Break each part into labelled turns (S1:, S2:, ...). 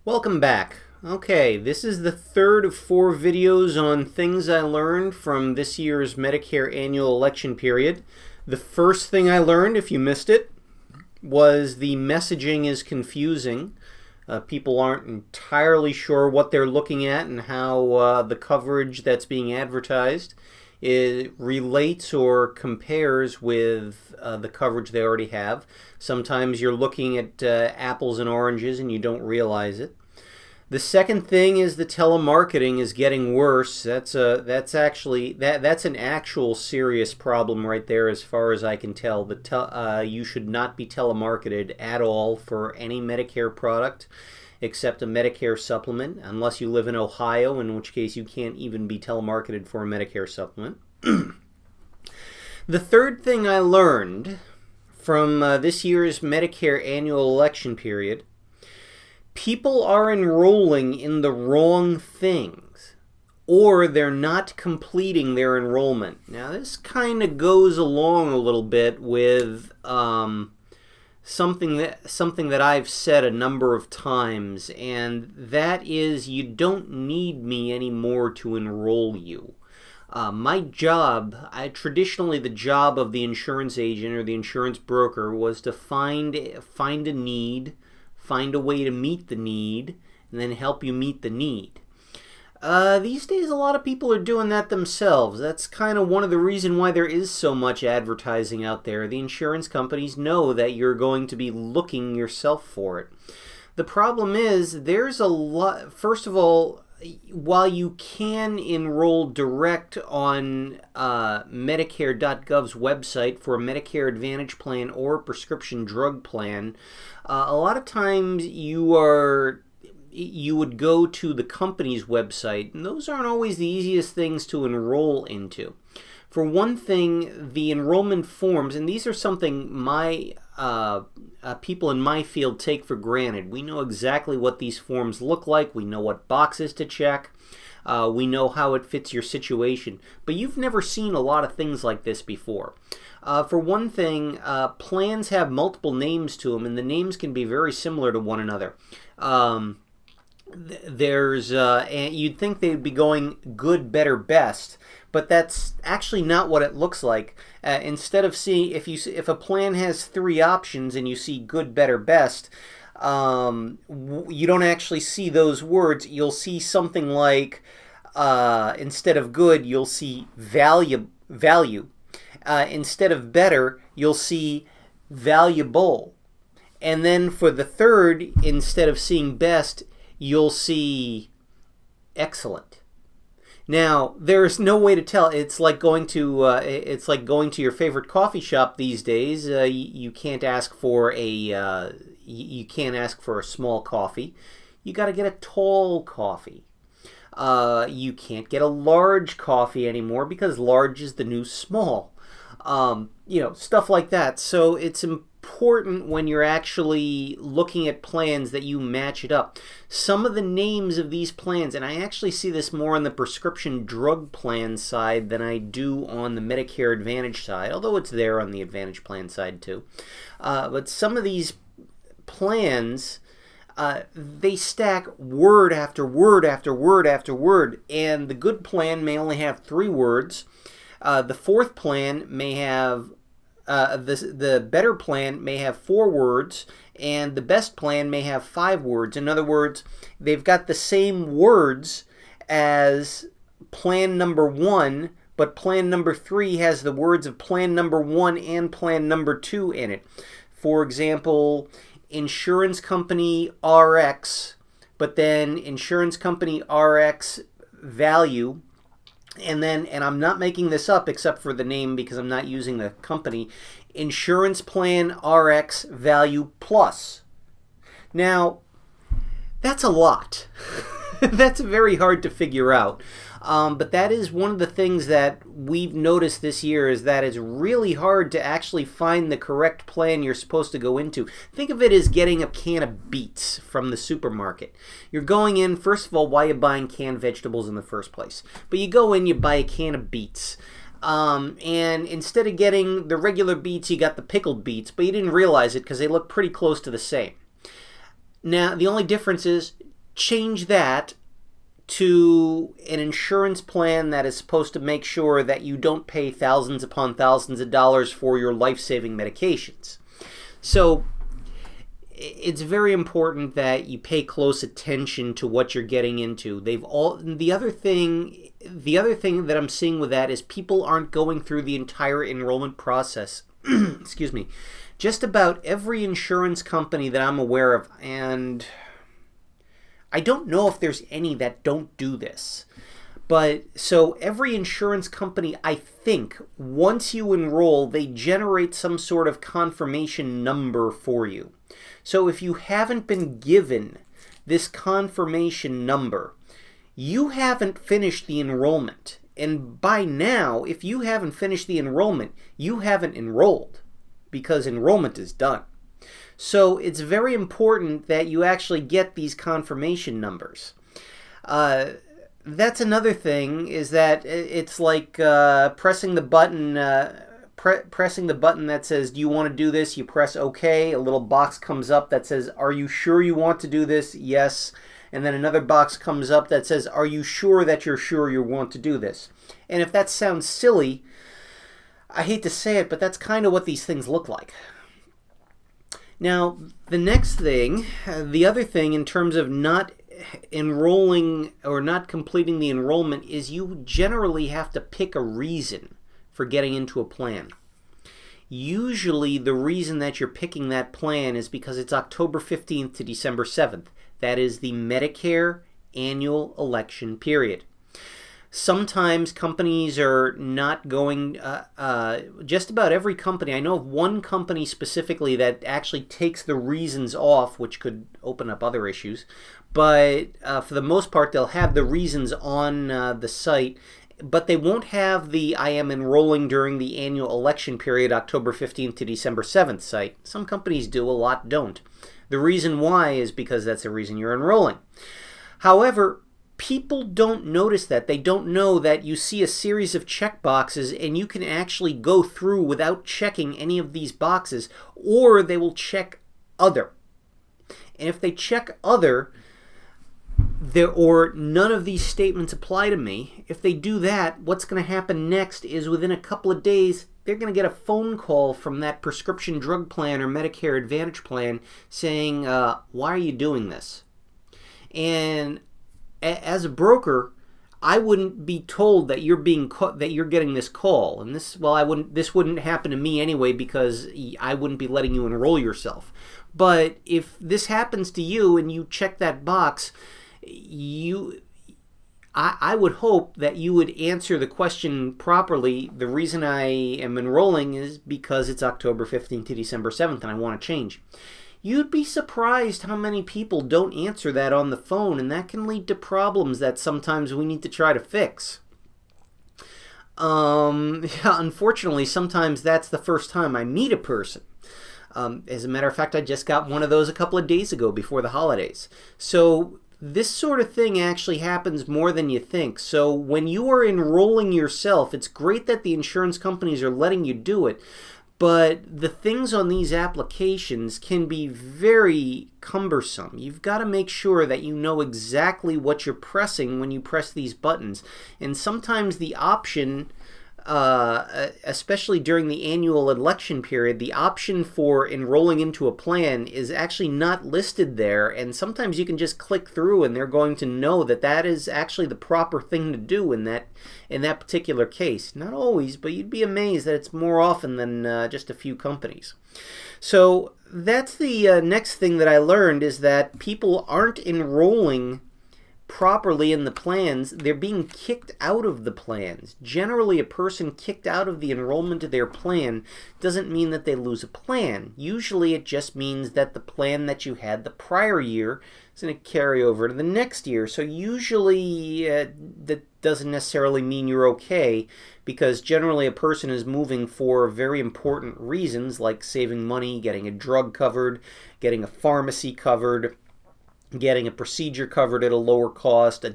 S1: Welcome back. Okay, this is the third of 4 videos on things I learned from this year's Medicare Annual Election Period. The first thing I learned, if you missed it, was the messaging is confusing. People aren't entirely sure what they're looking at and how the coverage that's being advertised relates or compares with the coverage they already have. Sometimes you're looking at apples and oranges and you don't realize it. The second thing is the telemarketing is getting worse. That's an actual serious problem right there, as far as I can tell. You should not be telemarketed at all for any Medicare product except a Medicare supplement, unless you live in Ohio, in which case you can't even be telemarketed for a Medicare supplement. The third thing I learned from this year's Medicare Annual Election Period: people are enrolling in the wrong things, or they're not completing their enrollment. Now, this kind of goes along a little bit with something that I've said a number of times, and that is, you don't need me anymore to enroll you. My job, traditionally the job of the insurance agent or the insurance broker, was to find a need, find a way to meet the need, and then help you meet the need. These days, a lot of people are doing that themselves. That's kind of one of the reasons why there is so much advertising out there. The insurance companies know that you're going to be looking yourself for it. The problem is, there's a lot. First of all, while you can enroll direct on Medicare.gov's website for a Medicare Advantage plan or a prescription drug plan, a lot of times you would go to the company's website, and those aren't always the easiest things to enroll into. For one thing, the enrollment forms, and these are something my people in my field take for granted. We know exactly what these forms look like. We know what boxes to check. We know how it fits your situation. But you've never seen a lot of things like this before. For one thing, plans have multiple names to them, and the names can be very similar to one another. And you'd think they'd be going good, better, best, but that's actually not what it looks like. Instead of seeing, if a plan has 3 options and you see good, better, best, you don't actually see those words. You'll see something like, instead of good, you'll see value. Instead of better, you'll see valuable. And then for the third, instead of seeing best, you'll see excellent. Now, there's no way to tell. It's like going to your favorite coffee shop these days. You can't ask for a small coffee. You got to get a tall coffee. You can't get a large coffee anymore because large is the new small. Stuff like that. So it's important when you're actually looking at plans that you match it up. Some of the names of these plans, and I actually see this more on the prescription drug plan side than I do on the Medicare Advantage side, although it's there on the Advantage plan side too. But some of these plans, they stack word after word after word after word, and the good plan may only have 3 words. The fourth plan may have the better plan may have 4 words, and the best plan may have 5 words. In other words, they've got the same words as plan number 1, but plan number 3 has the words of plan number 1 and plan number 2 in it. For example, insurance company RX, but then insurance company RX value. And I'm not making this up except for the name because I'm not using the company, insurance plan RX value plus. Now, that's a lot. That's very hard to figure out. But that is one of the things that we've noticed this year, is that it's really hard to actually find the correct plan you're supposed to go into. Think of it as getting a can of beets from the supermarket. You're going in, first of all, why are you buying canned vegetables in the first place? But you go in, you buy a can of beets. And instead of getting the regular beets, you got the pickled beets, but you didn't realize it because they look pretty close to the same. Now, the only difference is change that to an insurance plan that is supposed to make sure that you don't pay thousands upon thousands of dollars for your life-saving medications. So it's very important that you pay close attention to what you're getting into. The other thing that I'm seeing with that is people aren't going through the entire enrollment process. Excuse me. Just about every insurance company that I'm aware of, and I don't know if there's any that don't do this, but so every insurance company, I think, once you enroll, they generate some sort of confirmation number for you. So if you haven't been given this confirmation number, you haven't finished the enrollment. And by now, if you haven't finished the enrollment, you haven't enrolled, because enrollment is done. So it's very important that you actually get these confirmation numbers. That's another thing, is that it's like pressing the button pressing the button that says, do you want to do this? You press OK. A little box comes up that says, are you sure you want to do this? Yes. And then another box comes up that says, are you sure that you're sure you want to do this? And if that sounds silly, I hate to say it, but that's kind of what these things look like. Now, the next thing, the other thing in terms of not enrolling or not completing the enrollment, is you generally have to pick a reason for getting into a plan. Usually the reason that you're picking that plan is because it's October 15th to December 7th. That is the Medicare Annual Election Period. Sometimes companies are not going, just about every company, I know of one company specifically that actually takes the reasons off, which could open up other issues, but for the most part they'll have the reasons on the site, but they won't have the I am enrolling during the annual election period, October 15th to December 7th site. Some companies do, a lot don't. The reason why is because that's the reason you're enrolling. However, people don't notice that. They don't know that you see a series of check boxes and you can actually go through without checking any of these boxes, or they will check other. And if they check other, or none of these statements apply to me, if they do that, what's going to happen next is within a couple of days, they're going to get a phone call from that prescription drug plan or Medicare Advantage plan saying, why are you doing this? And as a broker, I wouldn't be told that you're getting this call, and this wouldn't happen to me anyway, because I wouldn't be letting you enroll yourself. But if this happens to you and you check that box, I would hope that you would answer the question properly. The reason I am enrolling is because it's October 15th to December 7th and I want to change. You'd be surprised how many people don't answer that on the phone, and that can lead to problems that sometimes we need to try to fix. Unfortunately, sometimes that's the first time I meet a person. As a matter of fact, I just got one of those a couple of days ago before the holidays. So this sort of thing actually happens more than you think. So when you are enrolling yourself, it's great that the insurance companies are letting you do it, but the things on these applications can be very cumbersome. You've got to make sure that you know exactly what you're pressing when you press these buttons. And sometimes the option, especially during the annual election period, the option for enrolling into a plan is actually not listed there, and sometimes you can just click through and they're going to know that that is actually the proper thing to do in that particular case. Not always, but you'd be amazed that it's more often than just a few companies. So that's the next thing that I learned, is that people aren't enrolling properly in the plans. They're being kicked out of the plans. Generally, a person kicked out of the enrollment of their plan doesn't mean that they lose a plan. Usually it just means that the plan that you had the prior year is going to carry over to the next year. So usually that doesn't necessarily mean you're okay, because generally a person is moving for very important reasons, like saving money, getting a drug covered, getting a pharmacy covered, getting a procedure covered at a lower cost,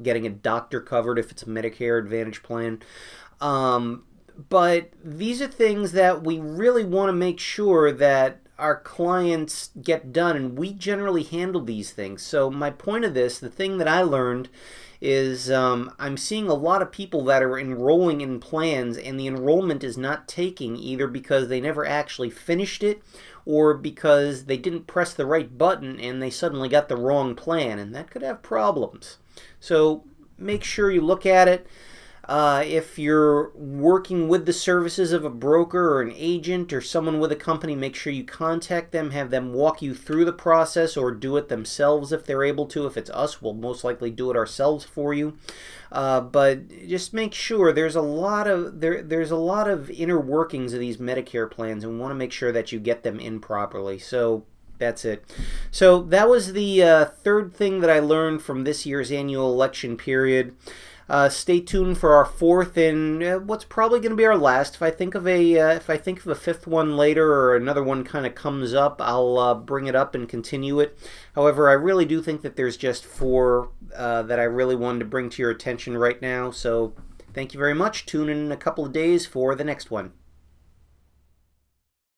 S1: getting a doctor covered if it's a Medicare Advantage plan. But these are things that we really want to make sure that our clients get done, and we generally handle these things. So my point of this, the thing that I learned is I'm seeing a lot of people that are enrolling in plans and the enrollment is not taking, either because they never actually finished it or because they didn't press the right button and they suddenly got the wrong plan, and that could have problems. So make sure you look at it. If you're working with the services of a broker or an agent or someone with a company, make sure you contact them, have them walk you through the process, or do it themselves if they're able to. If it's us, we'll most likely do it ourselves for you. But just make sure there's a lot of inner workings of these Medicare plans, and we want to make sure that you get them in properly. So that's it. So that was the third thing that I learned from this year's annual election period. Stay tuned for our fourth and what's probably going to be our last. If I think of a fifth one later, or another one kind of comes up, I'll bring it up and continue it. However, I really do think that there's just four that I really wanted to bring to your attention right now. So thank you very much. Tune in a couple of days for the next one.